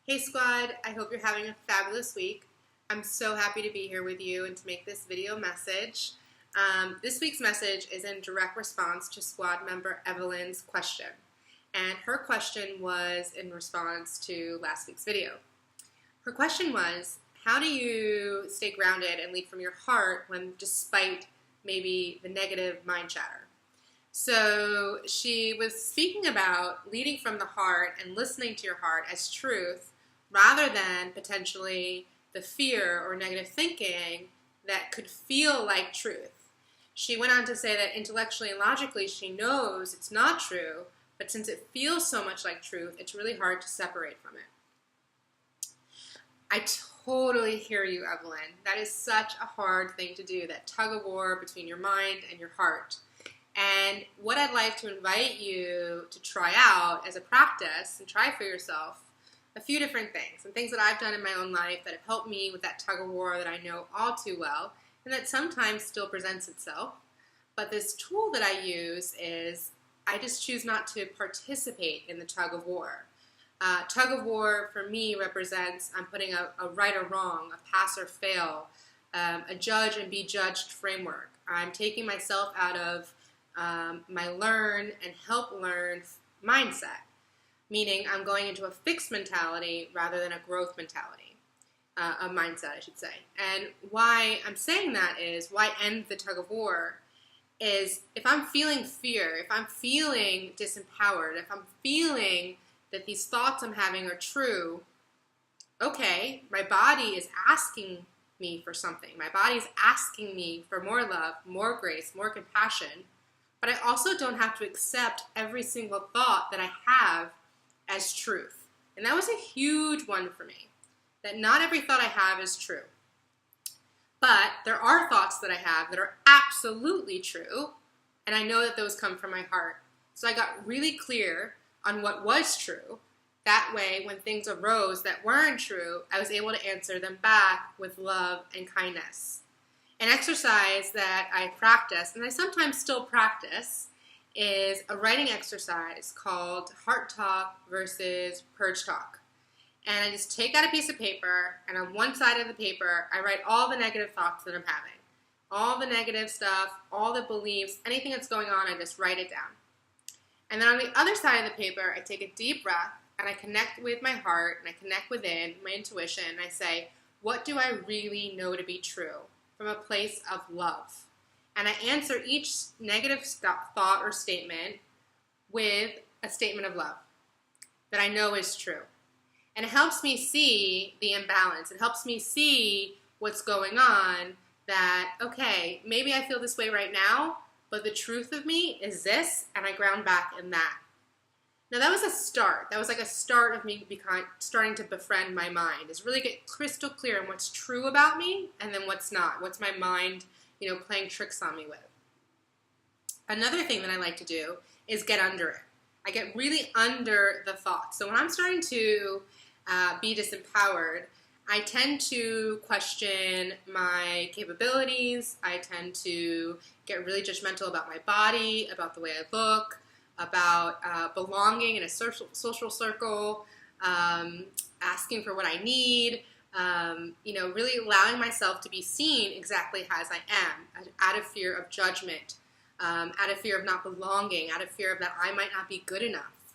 Hey squad, I hope you're having a fabulous week. I'm so happy to be here with you and to make this video message. This week's message is in direct response to squad member Evelyn's question. And her question was in response to last week's video. Her question was, how do you stay grounded and lead from your heart when despite maybe the negative mind chatter? So she was speaking about leading from the heart and listening to your heart as truth rather than potentially the fear or negative thinking that could feel like truth. She went on to say that intellectually and logically she knows it's not true, but since it feels so much like truth, it's really hard to separate from it. I totally hear you, Evelyn. That is such a hard thing to do, that tug of war between your mind and your heart. And what I'd like to invite you to try out as a practice and try for yourself a few different things, and things that I've done in my own life that have helped me with that tug of war that I know all too well, and that sometimes still presents itself. But this tool that I use is I just choose not to participate in the tug of war. Tug of war for me represents I'm putting a right or wrong, a pass or fail, a judge and be judged framework. I'm taking myself out of my learn and help learn mindset, meaning I'm going into a fixed mentality rather than a growth mentality, a mindset, I should say. And why I'm saying that is, why end the tug of war, is if I'm feeling fear, if I'm feeling disempowered, if I'm feeling that these thoughts I'm having are true, okay, my body is asking me for something. My body's asking me for more love, more grace, more compassion, but I also don't have to accept every single thought that I have as truth. And that was a huge one for me, that not every thought I have is true. But there are thoughts that I have that are absolutely true, and I know that those come from my heart. So I got really clear on what was true. That way, when things arose that weren't true, I was able to answer them back with love and kindness. An exercise that I practice, and I sometimes still practice, is a writing exercise called Heart Talk versus Purge Talk. And I just take out a piece of paper, and on one side of the paper, I write all the negative thoughts that I'm having. All the negative stuff, all the beliefs, anything that's going on, I just write it down. And then on the other side of the paper, I take a deep breath, and I connect with my heart, and I connect within, my intuition, and I say, what do I really know to be true? From a place of love. And I answer each negative thought or statement with a statement of love that I know is true. And it helps me see the imbalance. It helps me see what's going on, that, okay, maybe I feel this way right now, but the truth of me is this, and I ground back in that. Now that was a start. That was like a start of me starting to befriend my mind, is really get crystal clear on what's true about me and then what's not. What's my mind, playing tricks on me with. Another thing that I like to do is get under it. I get really under the thoughts. So when I'm starting to be disempowered, I tend to question my capabilities. I tend to get really judgmental about my body, about the way I look, about belonging in a social circle, asking for what I need, really allowing myself to be seen exactly as I am, out of fear of judgment, out of fear of not belonging, out of fear of that I might not be good enough.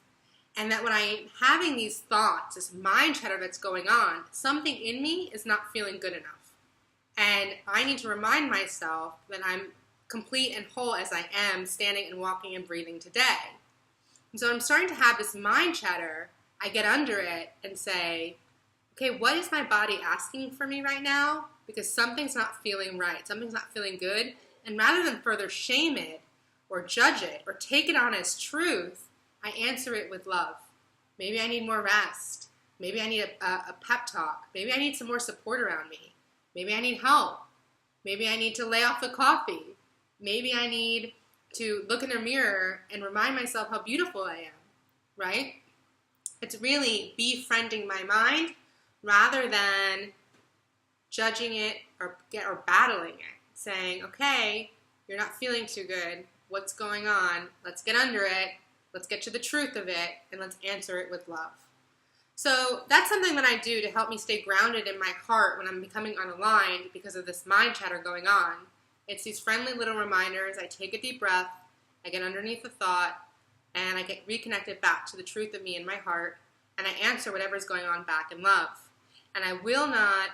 And that when I'm having these thoughts, this mind chatter that's going on, something in me is not feeling good enough. And I need to remind myself that I'm complete and whole as I am, standing and walking and breathing today. And so I'm starting to have this mind chatter. I get under it and say, okay, what is my body asking for me right now? Because something's not feeling right. Something's not feeling good. And rather than further shame it or judge it or take it on as truth, I answer it with love. Maybe I need more rest. Maybe I need a pep talk. Maybe I need some more support around me. Maybe I need help. Maybe I need to lay off the coffee. Maybe I need to look in the mirror and remind myself how beautiful I am, right? It's really befriending my mind rather than judging it or battling it. Saying, okay, you're not feeling too good. What's going on? Let's get under it. Let's get to the truth of it, and let's answer it with love. So that's something that I do to help me stay grounded in my heart when I'm becoming unaligned because of this mind chatter going on. It's these friendly little reminders. I take a deep breath, I get underneath the thought, and I get reconnected back to the truth of me in my heart, and I answer whatever's going on back in love. And I will not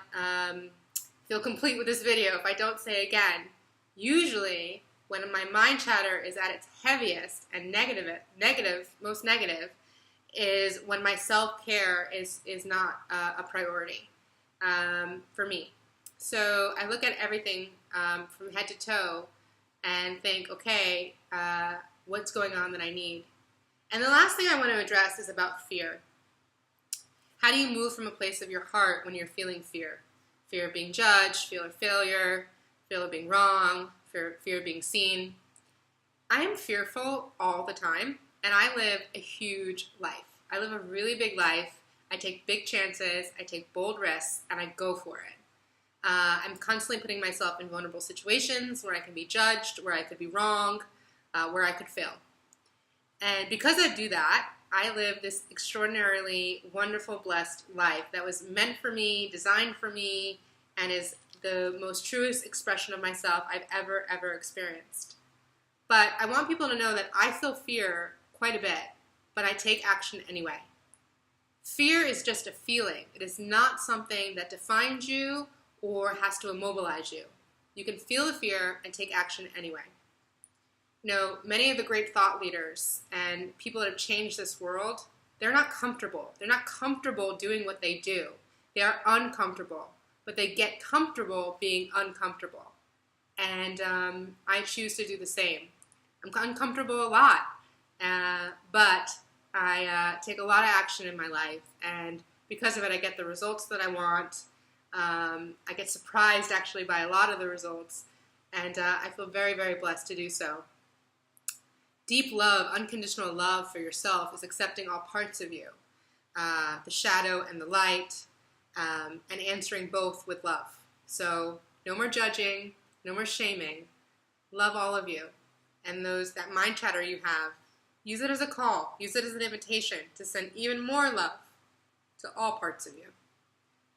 feel complete with this video if I don't say again, usually when my mind chatter is at its heaviest and most negative, is when my self-care is not a priority for me. So I look at everything from head to toe and think, okay, what's going on that I need? And the last thing I want to address is about fear. How do you move from a place of your heart when you're feeling fear? Fear of being judged, fear of failure, fear of being wrong, fear of being seen. I am fearful all the time, and I live a huge life. I live a really big life. I take big chances, I take bold risks, and I go for it. I'm constantly putting myself in vulnerable situations where I can be judged, where I could be wrong, where I could fail. And because I do that, I live this extraordinarily wonderful, blessed life that was meant for me, designed for me, and is the most truest expression of myself I've ever experienced. But I want people to know that I feel fear quite a bit, but I take action anyway. Fear is just a feeling. It is not something that defines you or has to immobilize you. You can feel the fear and take action anyway. You know, many of the great thought leaders and people that have changed this world, they're not comfortable. They're not comfortable doing what they do. They are uncomfortable, but they get comfortable being uncomfortable. And I choose to do the same. I'm uncomfortable a lot, but I take a lot of action in my life, and because of it, I get the results that I want. I get surprised, actually, by a lot of the results, and I feel very, very blessed to do so. Deep love, unconditional love for yourself is accepting all parts of you, the shadow and the light, and answering both with love. So no more judging, no more shaming. Love all of you. And that mind chatter you have, use it as a call. Use it as an invitation to send even more love to all parts of you.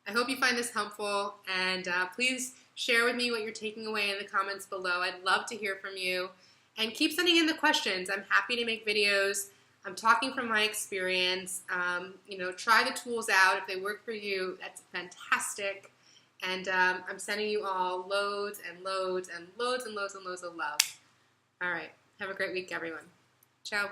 I hope you find this helpful, and please share with me what you're taking away in the comments below. I'd love to hear from you. And keep sending in the questions. I'm happy to make videos. I'm talking from my experience. Try the tools out. If they work for you, that's fantastic. And I'm sending you all loads and loads and loads and loads and loads of love. All right. Have a great week, everyone. Ciao.